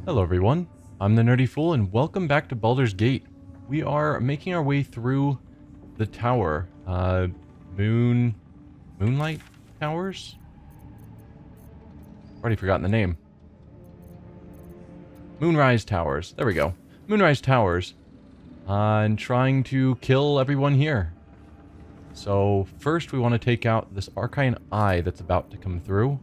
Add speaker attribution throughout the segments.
Speaker 1: Hello everyone, I'm the Nerdy Fool and welcome back to Baldur's Gate. We are making our way through the tower. Moonlight Towers? Already forgotten the name. Moonrise Towers, there we go. Moonrise Towers. And trying to kill everyone here. So first we want to take out this Arcane Eye that's about to come through.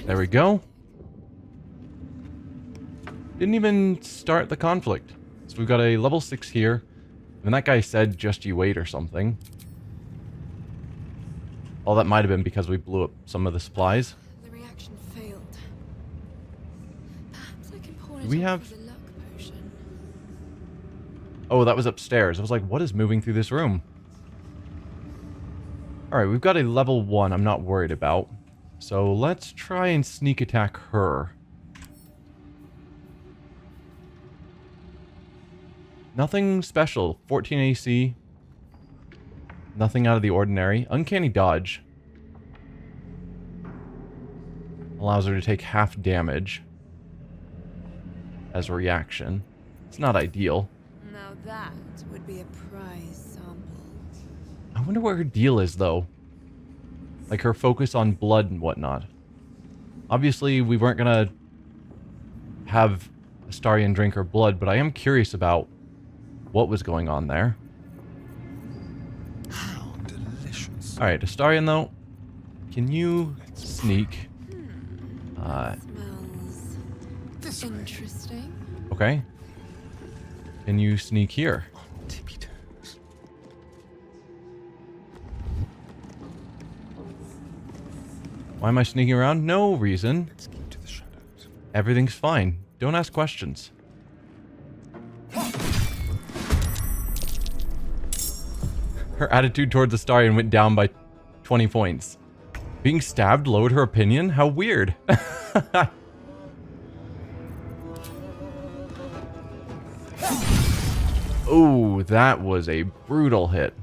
Speaker 1: There we go. Didn't even start the conflict. So we've got a level 6 here. And that guy said, just you wait or something. Well, that might have been because we blew up some of the supplies.
Speaker 2: The reaction failed. Perhaps I can pour it
Speaker 1: Do we have...
Speaker 2: a luck potion.
Speaker 1: Oh, that was upstairs. I was like, what is moving through this room? Alright, we've got a level 1 I'm not worried about. So let's try and sneak attack her. Nothing special. 14 AC. Nothing out of the ordinary. Uncanny dodge. Allows her to take half damage as a reaction. It's not ideal.
Speaker 2: Now that would be a prize sample.
Speaker 1: I wonder what her deal is, though. Like her focus on blood and whatnot. Obviously, we weren't gonna have Astarion drink her blood, but I am curious about what was going on there.
Speaker 3: How delicious.
Speaker 1: Alright, Astarion, though, can you sneak?
Speaker 2: Smells
Speaker 3: This way.
Speaker 2: interesting.
Speaker 1: Okay. Can you sneak here?
Speaker 3: On tippy toes.
Speaker 1: Why am I sneaking around? No reason.
Speaker 3: Let's keep to the shadows.
Speaker 1: Everything's fine. Don't ask questions. Her attitude towards Astarion went down by 20 points. Being stabbed lowered her opinion? How weird. Oh, that was a brutal hit.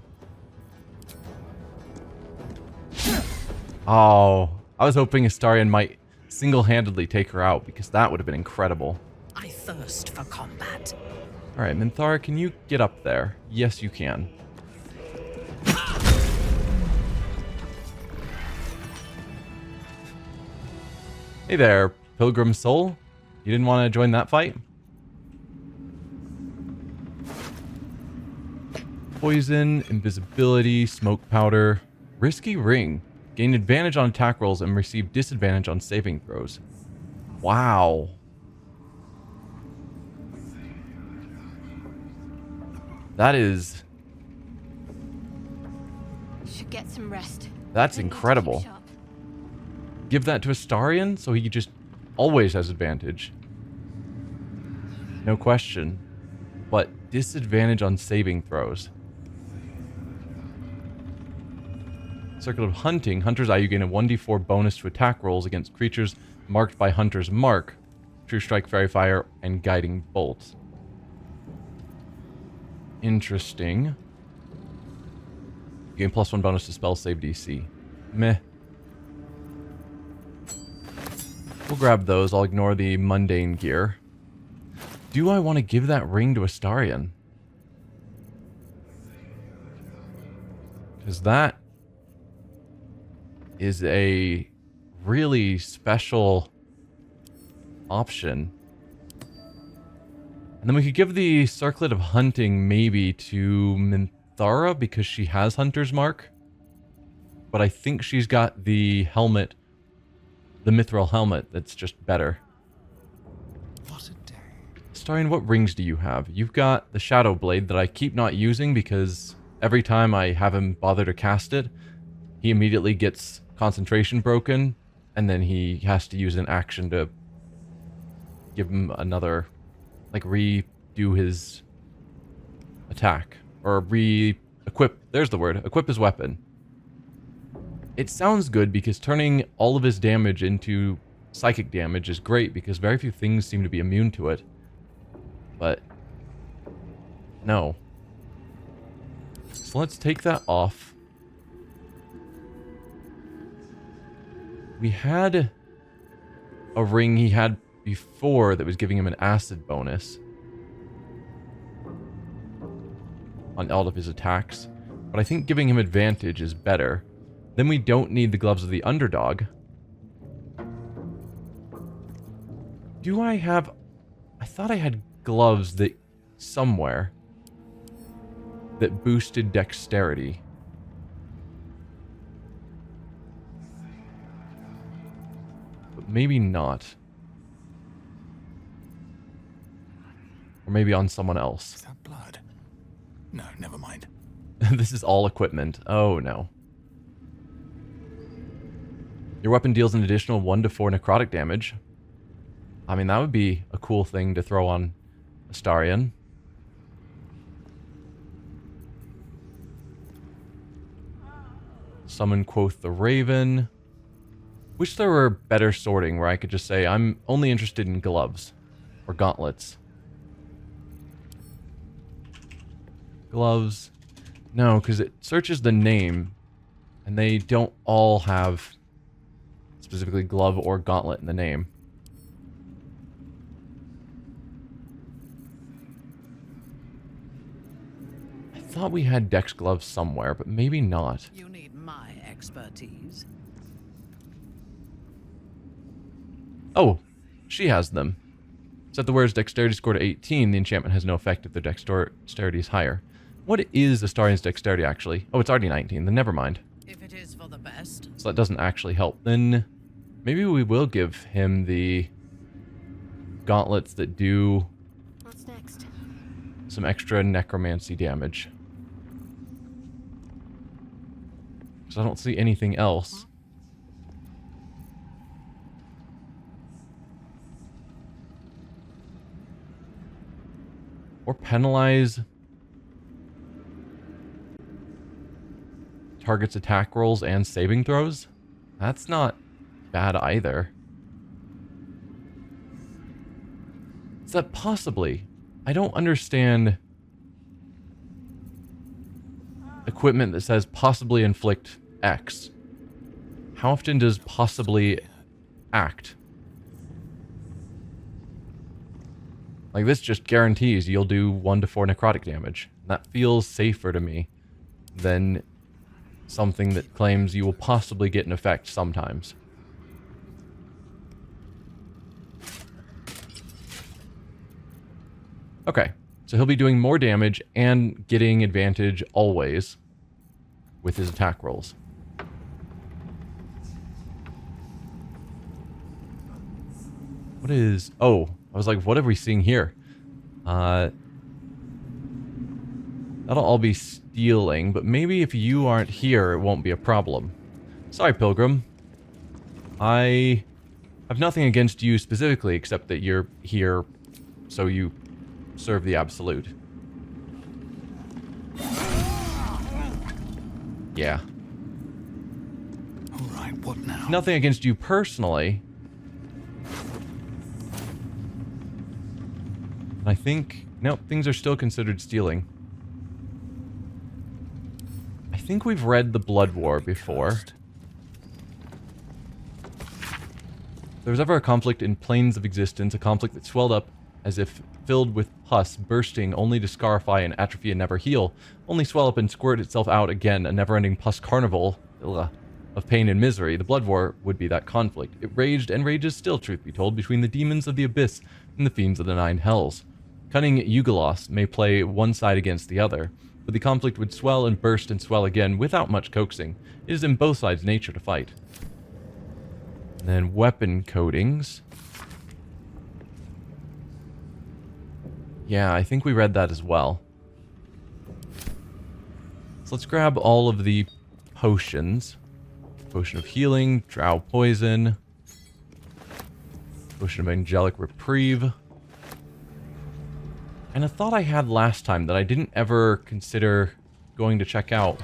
Speaker 1: Oh, I was hoping Astarion might single-handedly take her out because that would have been incredible.
Speaker 4: I thirst for combat.
Speaker 1: Alright, Minthara, can you get up there? Yes, you can. Hey there, Pilgrim Soul. You didn't want to join that fight? Poison, invisibility, smoke powder, risky ring. Gain advantage on attack rolls and receive disadvantage on saving throws. Wow. That is...
Speaker 5: Should get some rest.
Speaker 1: That's
Speaker 5: I need to keep
Speaker 1: incredible.
Speaker 5: sharp.
Speaker 1: Give that to Astarion so he just always has advantage. No question. But disadvantage on saving throws. Circle of Hunting. Hunter's Eye, you gain a 1d4 bonus to attack rolls against creatures marked by Hunter's Mark. True Strike, Fairy Fire, and Guiding Bolt. Interesting. You gain +1 bonus to spell save DC. Meh. We'll grab those. I'll ignore the mundane gear. Do I want to give that ring to Astarion? Because that is a really special option. And then we could give the Circlet of Hunting maybe to Minthara because she has Hunter's Mark. But I think she's got the helmet, the Mithril helmet, that's just better.
Speaker 3: What a day.
Speaker 1: Astarion, what rings do you have? You've got the Shadow Blade that I keep not using because every time I have him bother to cast it, he immediately gets concentration broken, and then he has to use an action to give him another, like, redo his attack. Or re-equip, there's the word, equip his weapon. It sounds good because turning all of his damage into psychic damage is great because very few things seem to be immune to it. But no. So let's take that off. We had a ring he had before that was giving him an acid bonus on all of his attacks, but I think giving him advantage is better. Then we don't need the gloves of the underdog. Do I have... I thought I had gloves that somewhere that boosted dexterity. But maybe not. Or maybe on someone else.
Speaker 3: Is that blood? No, never mind.
Speaker 1: This is all equipment. Oh, no. Your weapon deals an additional 1 to 4 necrotic damage. I mean, that would be a cool thing to throw on Astarion. Summon Quoth the Raven. Wish there were better sorting where I could just say, I'm only interested in gloves. Or gauntlets. Gloves. No, because it searches the name. And they don't all have specifically glove or gauntlet in the name. I thought we had dex gloves somewhere, but maybe not.
Speaker 4: You need my expertise.
Speaker 1: Oh, she has them. Set the wearer's dexterity score to 18. The enchantment has no effect if their dexterity is higher. What is Astarion's dexterity, actually? Oh, it's already 19. Then never mind.
Speaker 4: If it is for the best.
Speaker 1: So that doesn't actually help. Then maybe we will give him the gauntlets that do
Speaker 5: What's next?
Speaker 1: some extra necromancy damage. Because I don't see anything else. Or penalize target's attack rolls and saving throws? That's not bad either. Is that possibly? I don't understand equipment that says possibly inflict X. How often does possibly act? Like, this just guarantees you'll do 1 to 4 necrotic damage. That feels safer to me than something that claims you will possibly get an effect sometimes. Okay, so he'll be doing more damage and getting advantage always with his attack rolls. What is... Oh, I was like, what are we seeing here? That'll all be stealing, but maybe if you aren't here, it won't be a problem. Sorry, Pilgrim. I have nothing against you specifically, except that you're here so you serve the Absolute. Yeah.
Speaker 3: Alright, what now?
Speaker 1: Nothing against you personally. I think... Nope, things are still considered stealing. I think we've read the Blood War before. If there was ever a conflict in Planes of Existence, a conflict that swelled up as if filled with pus, bursting only to scarify and atrophy and never heal, only swell up and squirt itself out again, a never-ending pus carnival of pain and misery, the Blood War would be that conflict. It raged and rages still, truth be told, between the demons of the abyss and the fiends of the nine hells. Cunning Eugalos may play one side against the other, but the conflict would swell and burst and swell again without much coaxing. It is in both sides' nature to fight. And then weapon coatings. Yeah, I think we read that as well. So let's grab all of the potions. Potion of Healing, Drow Poison, Potion of Angelic Reprieve. And a thought I had last time that I didn't ever consider going to check out,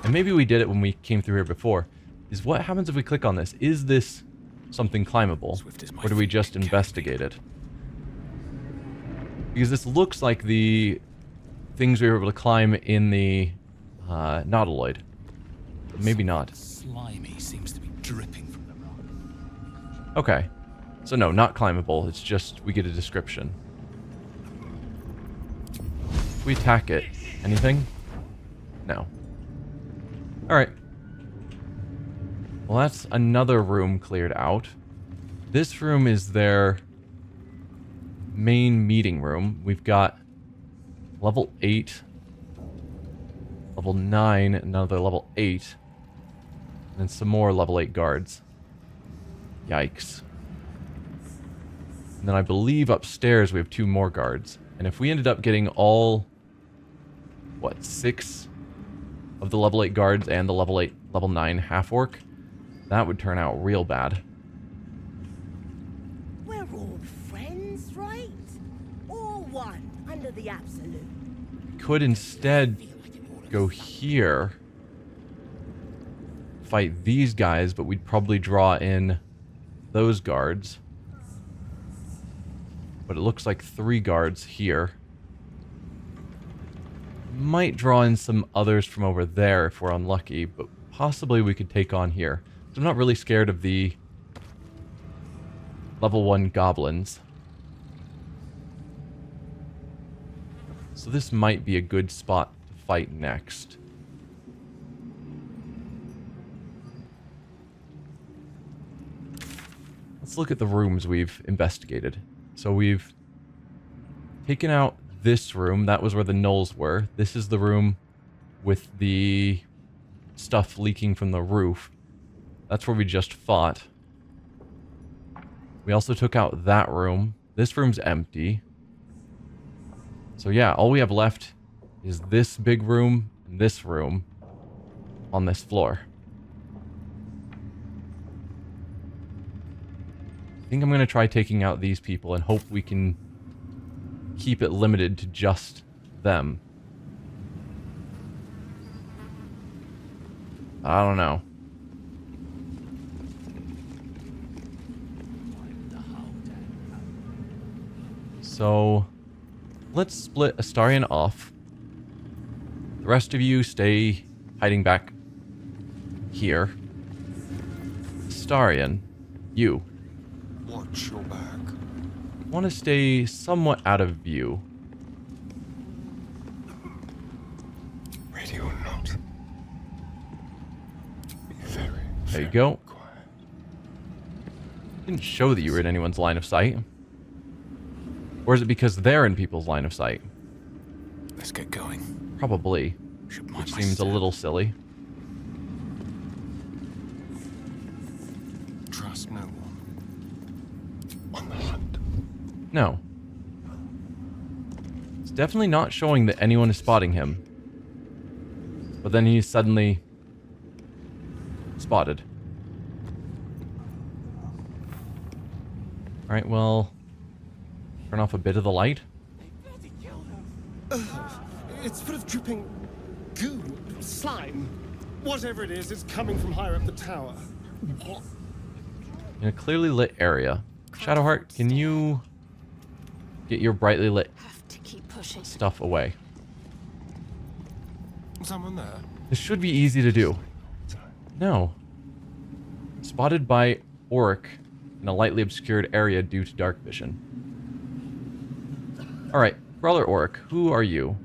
Speaker 1: and maybe we did it when we came through here before, is what happens if we click on this? Is this something climbable? Or do we just investigate it? Because this looks like the things we were able to climb in the Nautiloid. Maybe not.
Speaker 3: Slimy seems to be dripping from the rock.
Speaker 1: Okay. So no, not climbable. It's just we get a description. If we attack it, anything? No. Alright. Well, that's another room cleared out. This room is their main meeting room. We've got level 8, level 9, another level 8, and some more level 8 guards. Yikes. And then I believe upstairs we have 2 more guards. And if we ended up getting all, what, 6 of the level 8 guards and the level 8, level 9 half-orc, that would turn out real bad.
Speaker 6: We're all friends, right? All one under the absolute.
Speaker 1: Could instead go here, fight these guys, but we'd probably draw in those guards. But it looks like 3 guards here. Might draw in some others from over there if we're unlucky, but possibly we could take on here. So I'm not really scared of the level 1 goblins. So this might be a good spot to fight next. Let's look at the rooms we've investigated. So we've taken out this room. That was where the gnolls were. This is the room with the stuff leaking from the roof. That's where we just fought. We also took out that room. This room's empty. So yeah, all we have left is this big room and this room on this floor. I think I'm going to try taking out these people and hope we can keep it limited to just them. I don't know. So, let's split Astarion off. The rest of you stay hiding back here. Astarion, you
Speaker 7: Watch your back.
Speaker 1: want to stay somewhat out of view.
Speaker 7: Ready or not. Be very,
Speaker 1: There you
Speaker 7: very
Speaker 1: go.
Speaker 7: quiet.
Speaker 1: Didn't show that you were in anyone's line of sight. Or is it because they're in people's line of sight?
Speaker 3: Let's get going.
Speaker 1: Probably.
Speaker 3: Should mind
Speaker 1: Which
Speaker 3: my
Speaker 1: seems a
Speaker 3: step.
Speaker 1: little silly.
Speaker 7: Trust no one. On the hunt.
Speaker 1: No. It's definitely not showing that anyone is spotting him. But then he's suddenly spotted. Alright, well, turn off a bit of the light.
Speaker 8: It's full of dripping goo, slime. Whatever it is, it's coming from higher up the tower.
Speaker 1: In a clearly lit area. Shadowheart, can you get your brightly lit
Speaker 5: Have to keep pushing.
Speaker 1: stuff away?
Speaker 7: Someone there?
Speaker 1: This should be easy to do. No. Spotted by Orc in a lightly obscured area due to dark vision. Alright, Brawler Orc, who are you?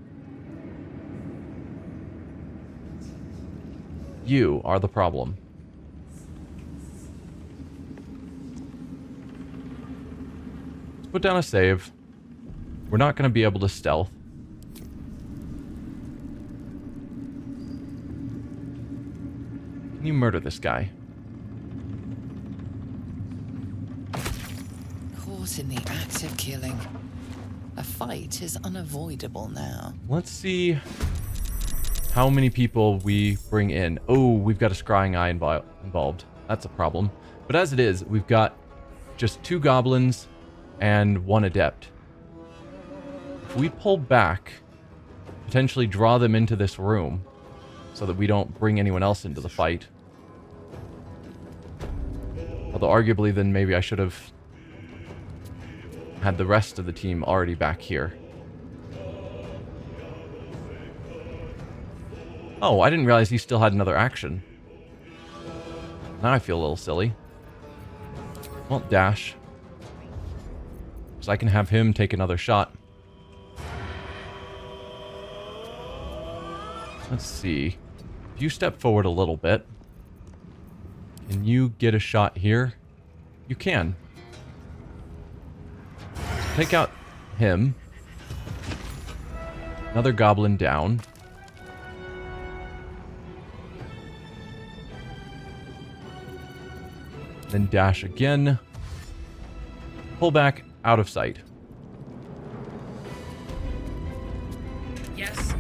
Speaker 1: You are the problem. Let's put down a save. We're not going to be able to stealth. Can you murder this guy?
Speaker 9: Caught in the act of killing. A fight is unavoidable now.
Speaker 1: Let's see how many people we bring in. Oh, we've got a scrying eye involved. That's a problem. But as it is, we've got just 2 goblins and 1 adept. If we pull back, potentially draw them into this room so that we don't bring anyone else into the fight. Although arguably then maybe I should have had the rest of the team already back here. Oh, I didn't realize he still had another action. Now I feel a little silly. Well, dash. So I can have him take another shot. Let's see. If you step forward a little bit, can you get a shot here? You can. Take out him. Another goblin down. Then dash again. Pull back out of sight.
Speaker 4: Yes.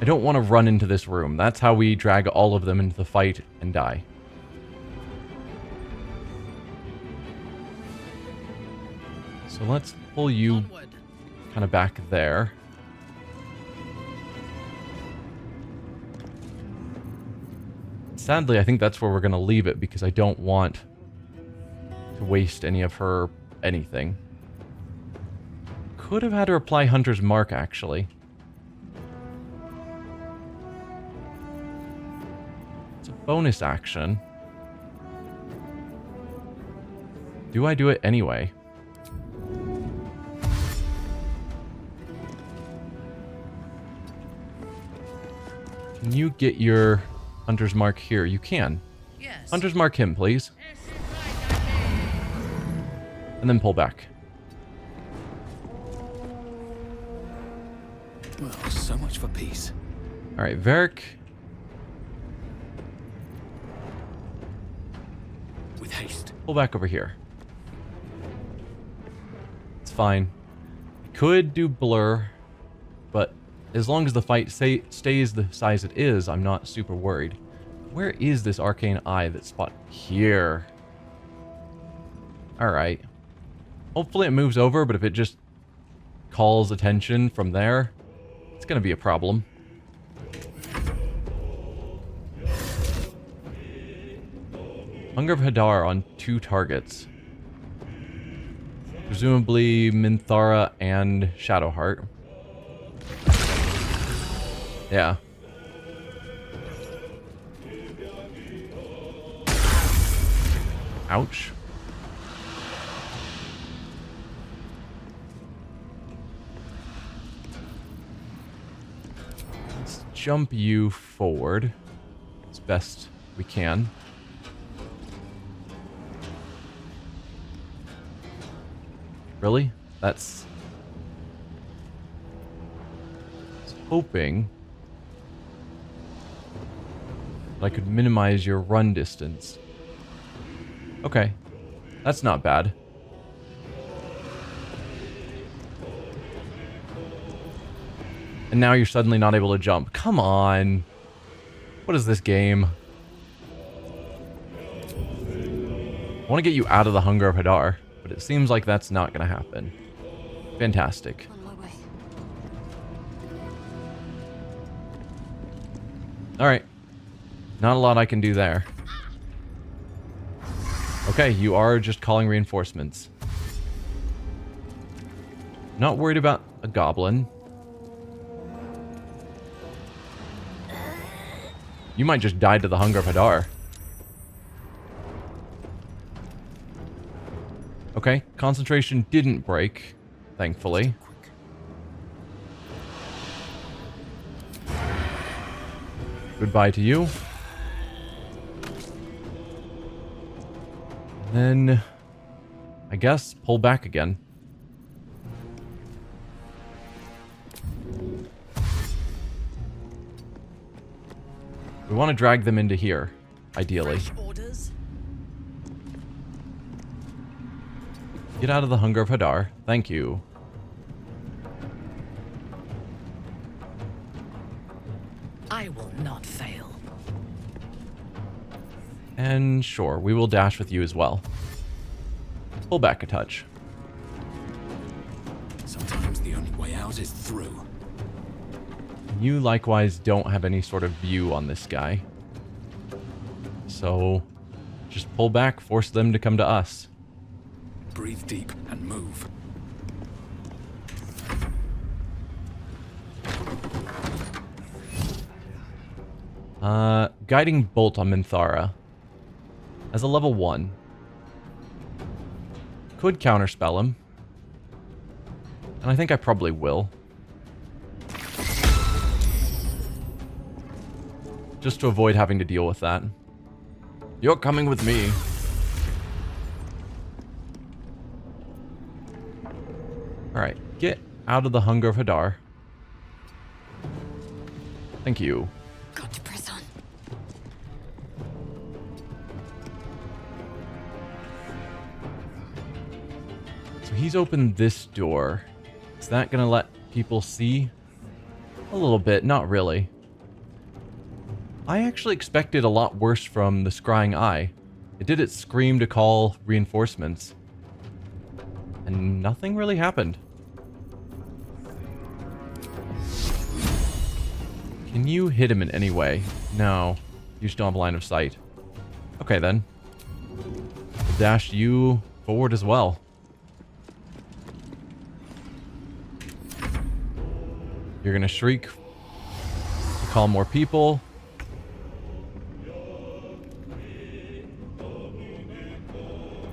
Speaker 1: I don't want to run into this room. That's how we drag all of them into the fight and die. So let's pull you
Speaker 4: Onward.
Speaker 1: kind of back there. Sadly, I think that's where we're going to leave it because I don't want to waste any of her anything. Could have had her apply Hunter's Mark, actually. It's a bonus action. Do I do it anyway? Can you get your Hunter's Mark here? You can.
Speaker 4: Yes.
Speaker 1: Hunter's Mark him, please. And then pull back.
Speaker 3: Well, so much for peace.
Speaker 1: Alright, Varric.
Speaker 3: With haste.
Speaker 1: Pull back over here. It's fine. Could do blur, but as long as the fight stays the size it is, I'm not super worried. Where is this arcane eye that's spot here? Alright. Hopefully it moves over, but if it just calls attention from there, it's going to be a problem. Hunger of Hadar on 2 targets. Presumably Minthara and Shadowheart. Yeah. Ouch. Let's jump you forward as best we can. Really? That's... I was hoping I could minimize your run distance. Okay. That's not bad. And now you're suddenly not able to jump. Come on. What is this game? I want to get you out of the Hunger of Hadar, but it seems like that's not going to happen. Fantastic.
Speaker 5: On my way.
Speaker 1: Alright. Not a lot I can do there. Okay, you are just calling reinforcements. Not worried about a goblin. You might just die to the Hunger of Hadar. Okay, concentration didn't break, thankfully. Goodbye to you. Then, I guess, pull back again. We want to drag them into here, ideally.
Speaker 4: Fresh orders.
Speaker 1: Get out of the Hunger of Hadar. Thank you.
Speaker 4: I will not fail.
Speaker 1: And sure, we will dash with you as well. Pull back a touch.
Speaker 3: Sometimes the only way out is through.
Speaker 1: You likewise don't have any sort of view on this guy. So, just pull back, force them to come to us.
Speaker 3: Breathe deep and move.
Speaker 1: Guiding Bolt on Minthara. as a level 1. Could counterspell him. And I think I probably will. Just to avoid having to deal with that. You're coming with me. Alright, get out of the hunger of Hadar. Thank you.
Speaker 5: Got to press on.
Speaker 1: So he's opened this door. Is that gonna let people see? A little bit, not really. I actually expected a lot worse from the scrying eye. It did its scream to call reinforcements. And nothing really happened. Can you hit him in any way? No. You just don't have line of sight. Okay then. Dash you forward as well. You're gonna shriek to call more people.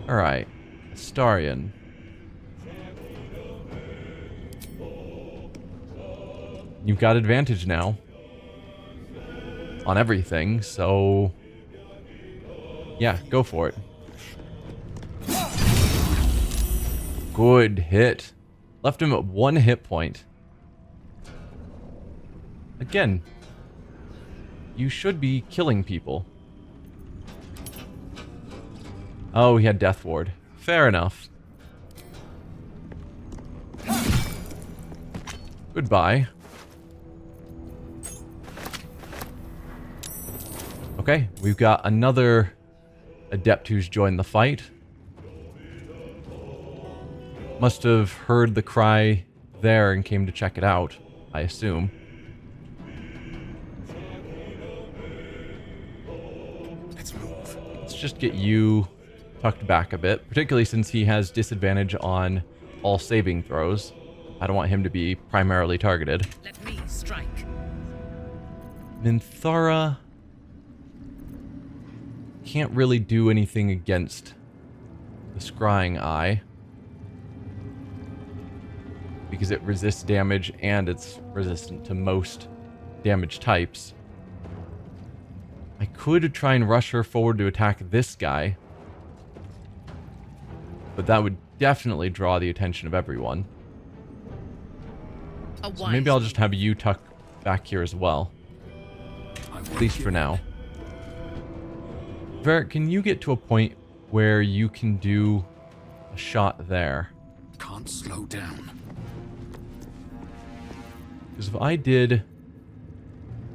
Speaker 1: Alright. Astarion. You've got advantage now. On everything, so... yeah, go for it. Good hit. Left him at 1 hit point. Again, you should be killing people. Oh, he had Death Ward. Fair enough. Goodbye. Okay, we've got another adept who's joined the fight. Must have heard the cry there and came to check it out, I assume.
Speaker 3: Let's move.
Speaker 1: Let's just get you tucked back a bit, particularly since he has disadvantage on all saving throws. I don't want him to be primarily targeted.
Speaker 4: Let me strike.
Speaker 1: Minthara can't really do anything against the scrying eye because it resists damage and it's resistant to most damage types. I could try and rush her forward to attack this guy, but that would definitely draw the attention of everyone. So maybe I'll just have you tuck back here as well, at least for now. Varric, can you get to a point where you can do a shot there?
Speaker 3: Can't slow down.
Speaker 1: Because if I did...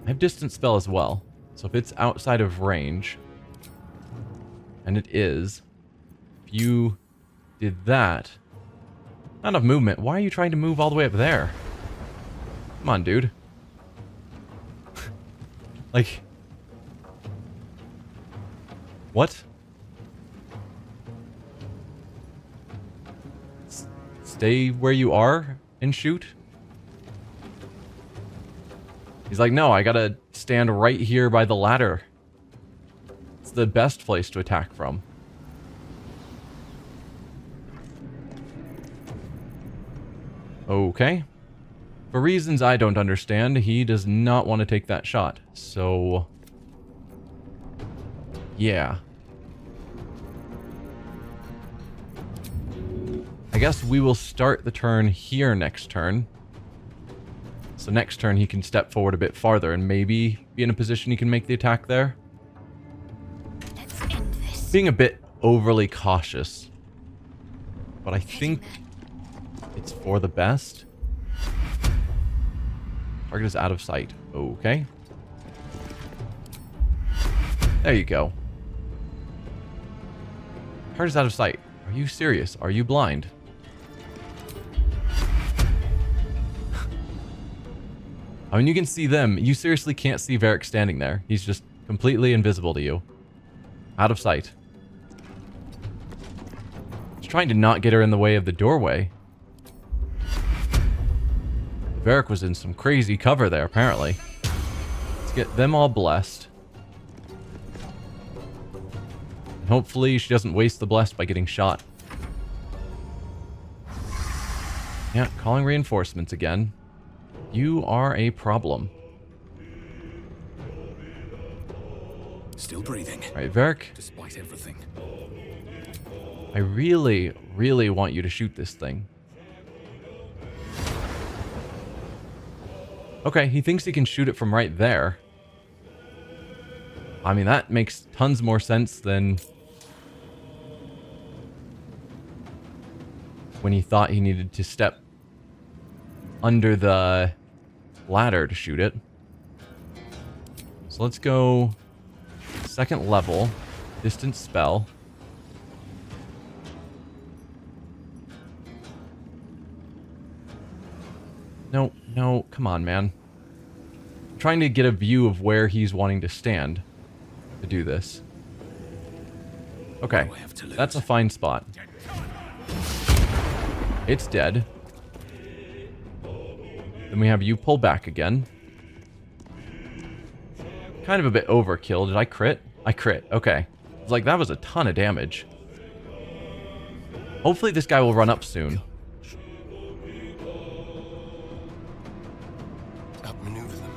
Speaker 1: I have distance spell as well. So if it's outside of range, and it is, if you did that... Not enough movement. Why are you trying to move all the way up there? Come on, dude. Like... What? Stay where you are and shoot? He's like, no, I gotta stand right here by the ladder. It's the best place to attack from. Okay. For reasons I don't understand, he does not want to take that shot. So... yeah. I guess we will start the turn here next turn. So next turn he can step forward a bit farther and maybe be in a position he can make the attack there.
Speaker 5: Let's end this.
Speaker 1: Being a bit overly cautious. But I think it's for the best. Target is out of sight. Okay. There you go. Target is out of sight. Are you serious? Are you blind? I mean, you can see them. You seriously can't see Varric standing there. He's just completely invisible to you. Out of sight. He's trying to not get her in the way of the doorway. Varric was in some crazy cover there, apparently. Let's get them all blessed. hopefully she doesn't waste the bless by getting shot. Yeah, calling reinforcements again. You are a problem.
Speaker 3: Still breathing.
Speaker 1: All right, Varric,
Speaker 3: Despite everything.
Speaker 1: I really, really want you to shoot this thing. Okay, he thinks he can shoot it from right there. I mean, that makes tons more sense than when he thought he needed to step under the ladder to shoot it. So let's go second level, distance spell. No, no, come on, man. I'm trying to get a view of where he's wanting to stand to do this. Okay, that's a fine spot. It's dead. Then we have you pull back again. Kind of a bit overkill. Did I crit? I crit. Okay. It's like, that was a ton of damage. Hopefully this guy will run up soon.
Speaker 8: Outmaneuver them.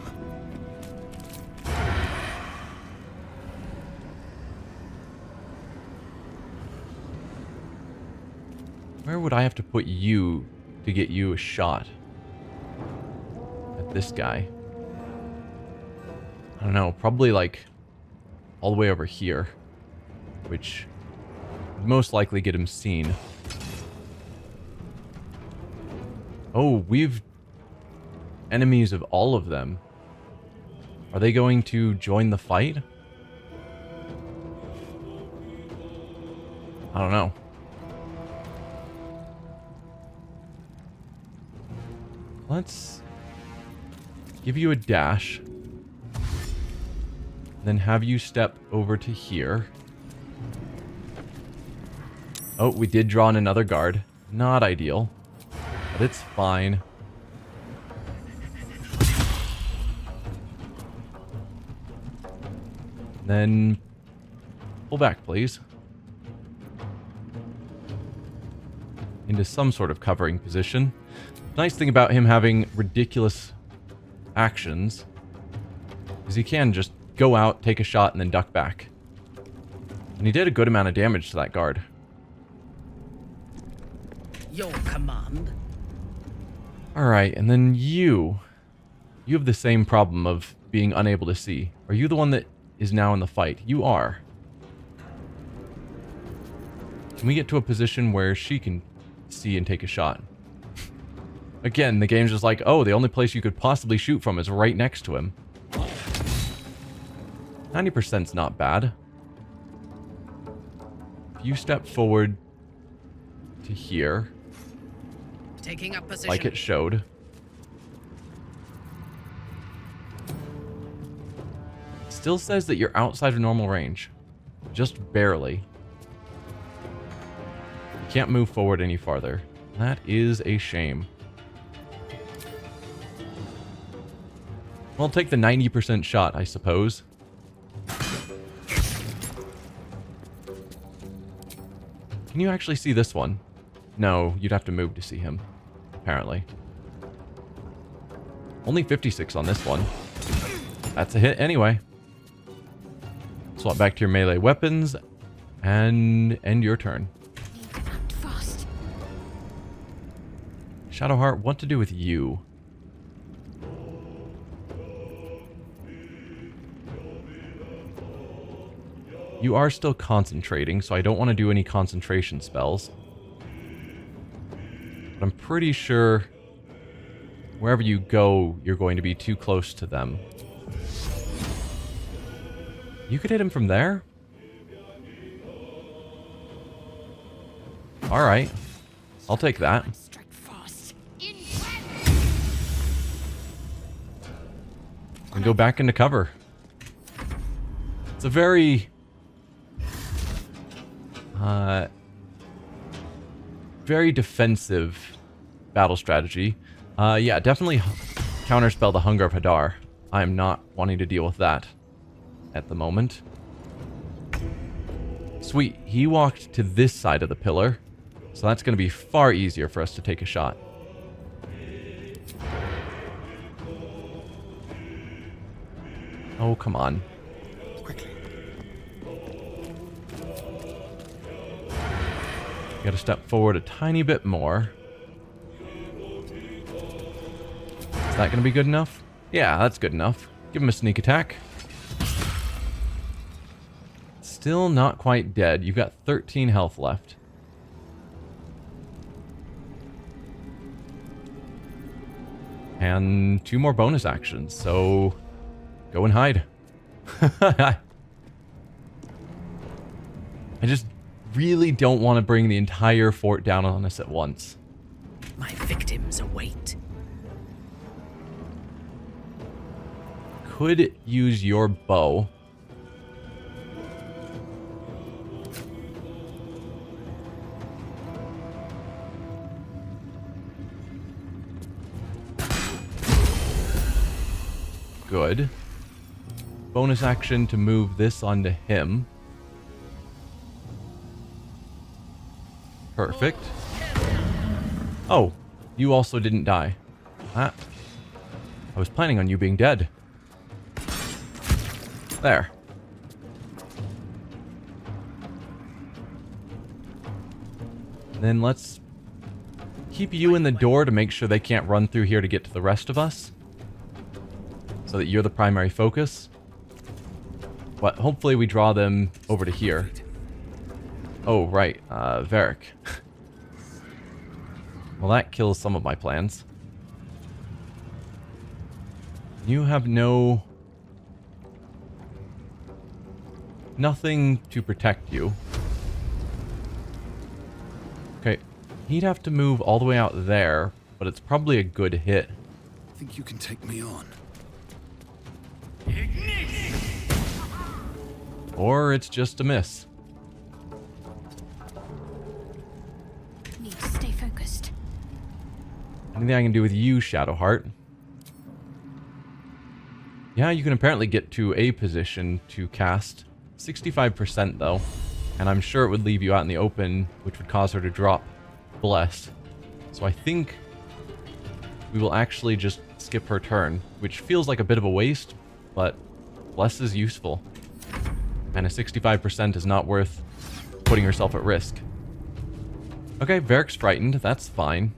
Speaker 1: Where would I have to put you to get you a shot at this guy? I don't know. Probably like all the way over here, which would most likely get him seen. Oh, we've enemies of all of them. Are they going to join the fight? I don't know. Let's give you a dash. Then have you step over to here. Oh, we did draw in another guard. Not ideal, but it's fine. Then pull back, please. Into some sort of covering position. Nice thing about him having ridiculous actions is he can just go out, take a shot, and then duck back. And he did a good amount of damage to that guard.
Speaker 4: Your command.
Speaker 1: Alright, and then you. You have the same problem of being unable to see. Are you the one that is now in the fight? You are. Can we get to a position where she can see and take a shot? Again, the game's just like, oh, the only place you could possibly shoot from is right next to him. 90%'s not bad. If you step forward to here,
Speaker 4: Taking up position.
Speaker 1: like it showed. Still says that you're outside of normal range. Just barely. You can't move forward any farther. That is a shame. Well, take the 90% shot, I suppose. Can you actually see this one? No, you'd have to move to see him, apparently. Only 56 on this one. That's a hit anyway. Swap back to your melee weapons and end your turn.
Speaker 5: Need to act fast.
Speaker 1: Shadowheart, what to do with you? You are still concentrating, so I don't want to do any concentration spells. But I'm pretty sure wherever you go, you're going to be too close to them. You could hit him from there? Alright. I'll take that.
Speaker 5: Strike fast.
Speaker 1: And go back into cover. It's a very... very defensive battle strategy. Yeah, definitely counterspell the Hunger of Hadar. I am not wanting to deal with that at the moment. Sweet. He walked to this side of the pillar. So that's going to be far easier for us to take a shot. Oh, come on.
Speaker 8: Quickly.
Speaker 1: Got to step forward a tiny bit more. Is that going to be good enough? Yeah, that's good enough. Give him a sneak attack. Still not quite dead. You've got 13 health left. And 2 more bonus actions, so go and hide. I just really don't want to bring the entire fort down on us at once.
Speaker 4: My victims await.
Speaker 1: Could use your bow. Good. Bonus action to move this onto him. Perfect. Oh, you also didn't die. I was planning on you being dead. There. Then let's keep you in the door to make sure they can't run through here to get to the rest of us. So that you're the primary focus. But hopefully we draw them over to here. Oh, right. Varric. Well, that kills some of my plans. You have nothing to protect you. Okay. He'd have to move all the way out there, but it's probably a good hit.
Speaker 3: Think you can take me on?
Speaker 1: Or it's just a miss.
Speaker 5: Need to stay focused.
Speaker 1: Anything I can do with you, Shadowheart? Yeah, you can apparently get to a position to cast. 65% though. And I'm sure it would leave you out in the open, which would cause her to drop Bless. So I think we will actually just skip her turn, which feels like a bit of a waste, but Bless is useful. And a 65% is not worth putting yourself at risk. Okay, Varric's frightened. That's fine.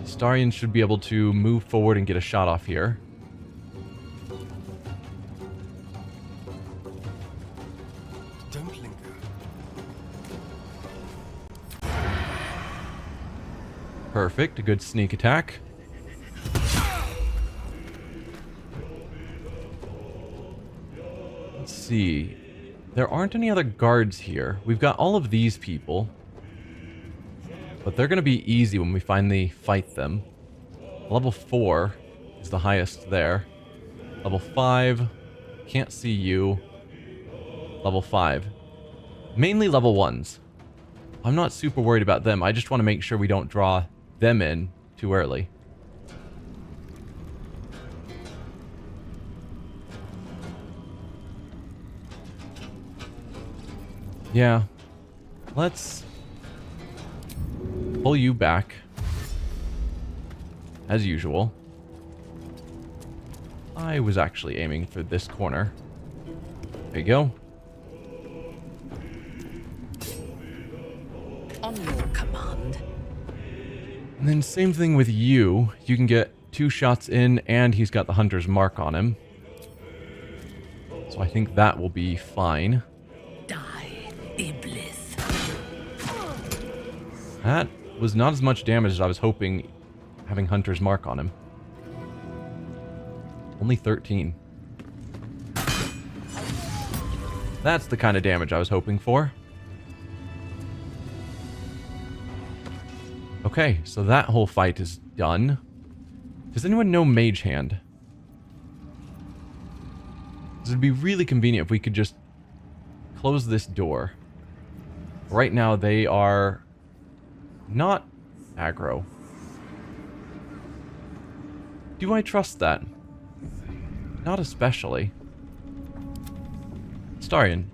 Speaker 1: Starion should be able to move forward and get a shot off here.
Speaker 8: Don't linger.
Speaker 1: Perfect. A good sneak attack. Let's see. There aren't any other guards here. We've got all of these people. But they're going to be easy when we finally fight them. Level 4 is the highest there. Level 5. Can't see you. Level 5. Mainly level 1s. I'm not super worried about them. I just want to make sure we don't draw them in too early. Yeah. Let's pull you back. As usual. I was actually aiming for this corner. There you go.
Speaker 4: On your command.
Speaker 1: And then same thing with you. You can get 2 shots in, and he's got the Hunter's Mark on him. So I think that will be fine.
Speaker 4: Die, Iblis.
Speaker 1: That was not as much damage as I was hoping, having Hunter's Mark on him. Only 13. That's the kind of damage I was hoping for. Okay, so that whole fight is done. Does anyone know Mage Hand? This would be really convenient if we could just close this door. Right now they are not aggro. Do I trust that? Not especially. Starion,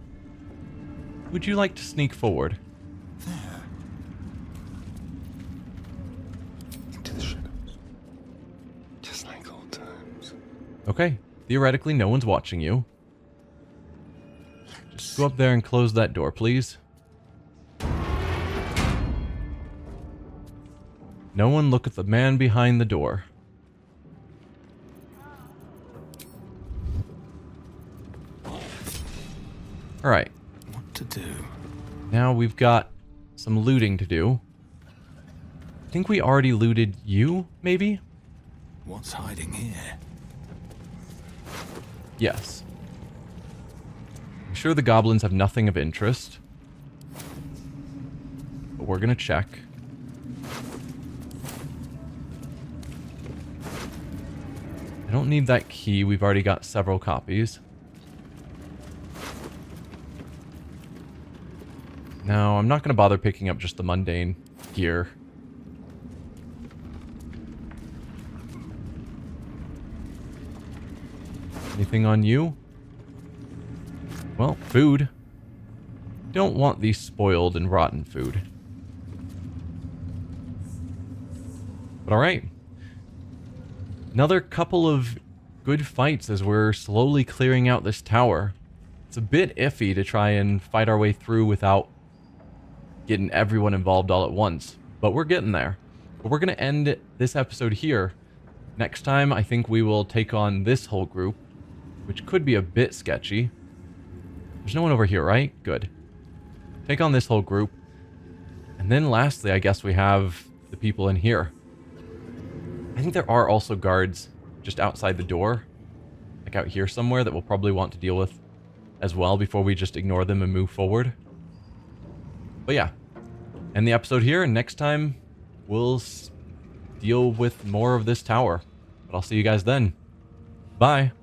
Speaker 1: would you like to sneak forward?
Speaker 3: There.
Speaker 7: Into the shadows. Just like old times.
Speaker 1: Okay, theoretically no one's watching you. Just go up there and close that door, please. No one look at the man behind the door. Alright,
Speaker 3: What to do?
Speaker 1: now we've got some looting to do. I think we already looted you, maybe?
Speaker 3: What's hiding here?
Speaker 1: Yes. I'm sure the goblins have nothing of interest. But we're gonna check. I don't need that key, we've already got several copies. No, I'm not gonna bother picking up just the mundane gear. Anything on you? Well, food. Don't want the spoiled and rotten food. But alright. Another couple of good fights as we're slowly clearing out this tower. It's a bit iffy to try and fight our way through without getting everyone involved all at once. But we're getting there. But we're going to end this episode here. Next time, I think we will take on this whole group, which could be a bit sketchy. There's no one over here, right? Good. Take on this whole group. And then lastly, I guess we have the people in here. I think there are also guards just outside the door, like out here somewhere, that we'll probably want to deal with as well before we just ignore them and move forward. But yeah, end the episode here, and next time we'll deal with more of this tower. But I'll see you guys then. Bye.